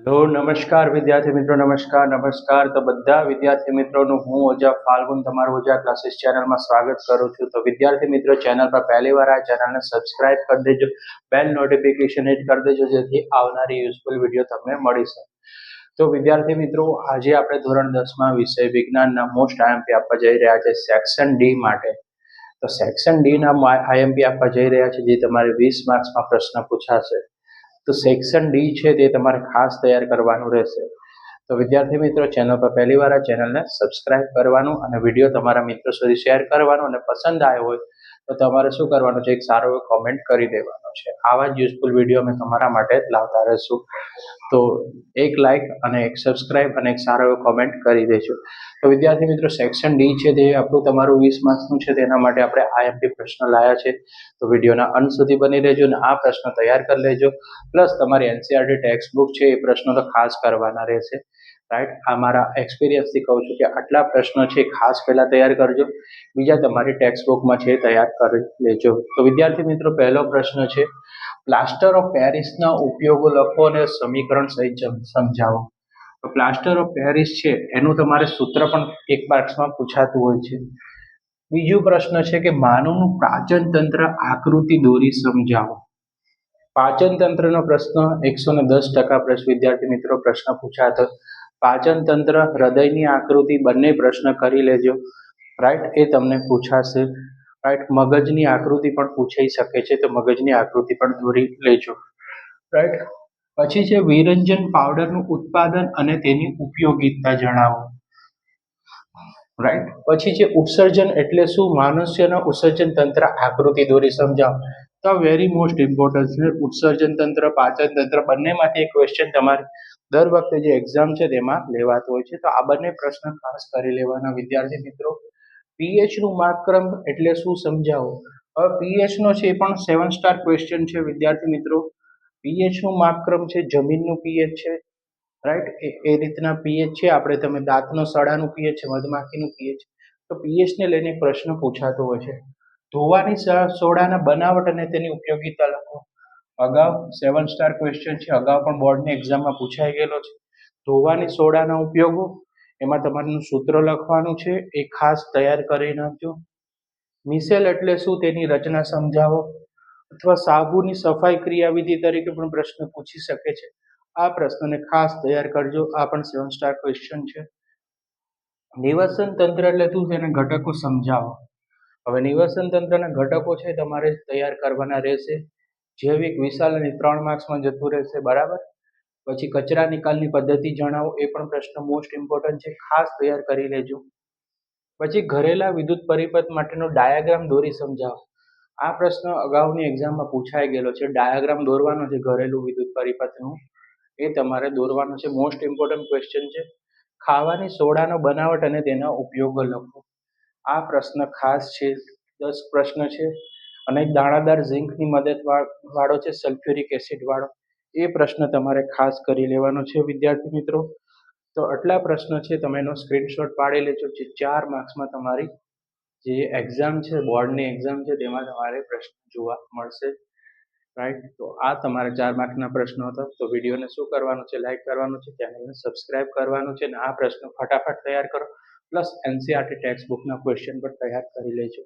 Hello નમસ્કાર વિદ્યાર્થી મિત્રો, નમસ્કાર તો બધા વિદ્યાર્થી મિત્રોનું હું ઓજા ફાલ્ગુન તમારું ઓજા ક્લાસીસ ચેનલમાં સ્વાગત કરું છું. તો વિદ્યાર્થી મિત્રો, ચેનલ પર પહેલી વાર આ ચેનલને સબસ્ક્રાઇબ કરી દેજો, બેલ નોટિફિકેશન હિટ કરી દેજો જેથી આવનારી યુઝફુલ વિડીયો તમને મળી શકે. તો વિદ્યાર્થી મિત્રો, આજે આપણે ધોરણ 10માં વિષય વિજ્ઞાનના મોસ્ટ આઈએમપી આપવા જઈ રહ્યા છે સેક્શન ડી માટે. તો સેક્શન ડી ના આઈએમપી આપવા જઈ રહ્યા છે જે તમારે 20 માર્ક્સમાં પ્રશ્ન પૂછાશે. તો સેક્શન ડી છે તે તમારે ખાસ તૈયાર કરવાનું રહેશે. તો વિદ્યાર્થી મિત્રો, ચેનલ પર પહેલી વાર આ ચેનલને સબસ્ક્રાઇબ કરવાનું અને વિડીયો તમારા મિત્રો સુધી શેર કરવાનો, અને પસંદ આવ્યો હોય તો તમારે શું કરવાનું છે, એક સારો એવો કોમેન્ટ કરી દેવાનો છે. આવા જ યુઝફુલ વિડીયો અમે તમારા માટે લાવતા રહીશું. તો એક લાઇક અને એક સબસ્ક્રાઇબ અને એક સારો એવો કોમેન્ટ કરી દેજો. તો વિદ્યાર્થી મિત્રો, સેક્શન ડી છે તે આપણું તમારું 20 માર્ક્સનું છે, તેના માટે આપણે આઈએમપી પ્રશ્ન લાયા છે. તો વિડીયોના અંત સુધી બની રહેજો અને આ પ્રશ્ન તૈયાર કરી લેજો. પ્લસ તમારી એનસીઆરટી ટેક્સ્ટ બુક છે એ પ્રશ્નો તો ખાસ કરવાના રહેશે, રાઈટ. આ મારા એક્સપિરિયન્સથી કહું છું કે આટલા પ્રશ્નો છે ખાસ પહેલા તૈયાર કરજો, બીજા તમારી ટેક્સ્ટ બુકમાં છે તૈયાર કરી લેજો. તો વિદ્યાર્થી મિત્રો, પહેલો પ્રશ્ન છે, પ્લાસ્ટર ઓફ પેરિસના ઉપયોગો લખો અને સમીકરણ સહિત સમજાવો. તો પ્લાસ્ટર ઓફ પેરિસ છે એનું તમારે સૂત્ર પણ એક માર્ક્સમાં પૂછાતું હોય છે. બીજો પ્રશ્ન છે કે માનવનું પાચન તંત્ર આકૃતિ દોરી સમજાવો. પાચન તંત્રનો પ્રશ્ન 110% વિદ્યાર્થી મિત્રો પ્રશ્ન પૂછાતો. પાચન તંત્ર, હૃદયની આકૃતિ બંને પ્રશ્ન કરી લેજો, રાઈટ. એ તમને પૂછાશે, રાઈટ. મગજની આકૃતિ પણ પૂછાઈ શકે છે, તો મગજની આકૃતિ પણ દોરી લેજો, રાઈટ. પછી છે વિરંજન પાવડરનું ઉત્પાદન અને તેની ઉપયોગિતા જણાવો, રાઈટ. પછી છે ઉત્સર્જન એટલે શું, મનુષ્યના ઉત્સર્જન તંત્ર આકૃતિ દોરી સમજાવો. તો વેરી મોસ્ટ ઇમ્પોર્ટન્ટ છે. ઉત્સર્જન તંત્ર, પાચન તંત્ર બંનેમાંથી એક ક્વેશ્ચન તમારે દર વખતે જે એક્ઝામ છે તેમાં લેવાતો હોય છે. તો આ બંને પ્રશ્ન ખાસ કરી લેવાના વિદ્યાર્થી મિત્રો. પીએચ નું માપક્રમ એટલે શું સમજાવો. હવે પીએચ નો છે એ પણ 7 સ્ટાર ક્વેશ્ચન છે વિદ્યાર્થી મિત્રો. પીએચ નું માપક્રમ છે, જમીનનું પીએચ છે, રાઈટ. એ રીતના પીએચ છે. આપણે તમે દાંતનો સડાનું પીએચ છે, મધમાખીનું પીએચ. તો પીએચ ને લઈને પ્રશ્ન પૂછાતો હોય છે. ધોવાની સોડાના બનાવટ અને તેની ઉપયોગિતા લખો. અગાઉ 7 સ્ટાર ક્વેશ્ચન છે, અગાઉ પણ બોર્ડની એક્ઝામમાં પૂછાઈ ગયેલો છે. ધોવાની સોડાના ઉપયોગો, એમાં તમારું સૂત્ર લખવાનું છે, એ ખાસ તૈયાર કરી નાખજો. મિસેલ એટલે શું, તેની રચના સમજાવો. અથવા સાબુની સફાઈ ક્રિયાવિધિ તરીકે પણ પ્રશ્ન પૂછી શકે છે. આ પ્રશ્નને ખાસ તૈયાર કરજો. આ પણ 7 સ્ટાર ક્વેશ્ચન છે. નિવસન તંત્ર એટલે શું, તેના ઘટકો સમજાવો. હવે નિવસન તંત્રના ઘટકો છે તમારે તૈયાર કરવાના રહેશે. જૈવિક, વિશાલ અને 3 માર્ક્સમાં જતું રહેશે, બરાબર. પછી કચરા નિકાલની પદ્ધતિ જણાવો, એ પણ પ્રશ્ન મોસ્ટ ઇમ્પોર્ટન્ટ છે, ખાસ તૈયાર કરી લેજો. પછી ઘરેલા વિદ્યુત પરિપથ માટેનો ડાયાગ્રામ દોરી સમજાવો. આ પ્રશ્ન અગાઉની એક્ઝામમાં પૂછાઈ ગયેલો છે. ડાયાગ્રામ દોરવાનો છે ઘરેલું વિદ્યુત પરિપથનું, એ તમારે દોરવાનો છે. મોસ્ટ ઇમ્પોર્ટન્ટ ક્વેશ્ચન છે. ખાવાની સોડાનો બનાવટ અને તેના ઉપયોગો લખો. આ પ્રશ્ન ખાસ છે, 10 પ્રશ્ન છે. અને દાણાદાર ઝીંકની મદદ વાળો છે, સલ્ફ્યુરિક એસિડ વાળો, એ પ્રશ્ન તમારે ખાસ કરી લેવાનો છે વિદ્યાર્થી મિત્રો. તો આટલા પ્રશ્ન છે, તમે એનો સ્ક્રીનશોટ પાડી લેજો. જે 4 માર્ક્સમાં તમારી જે એક્ઝામ છે, બોર્ડની એક્ઝામ છે, તેમાં તમારે પ્રશ્ન જોવા મળશે, રાઈટ. તો આ તમારા 4 માર્કના પ્રશ્નો હતા. તો વિડીયોને શું કરવાનું છે, લાઈક કરવાનું છે, ચેનલને સબસ્ક્રાઇબ કરવાનું છે, અને આ પ્રશ્નો ફટાફટ તૈયાર કરો. પ્લસ એનસીઆરટી ટેક્સ્ટ બુકના ક્વેશ્ચન પણ તૈયાર કરી લેજો.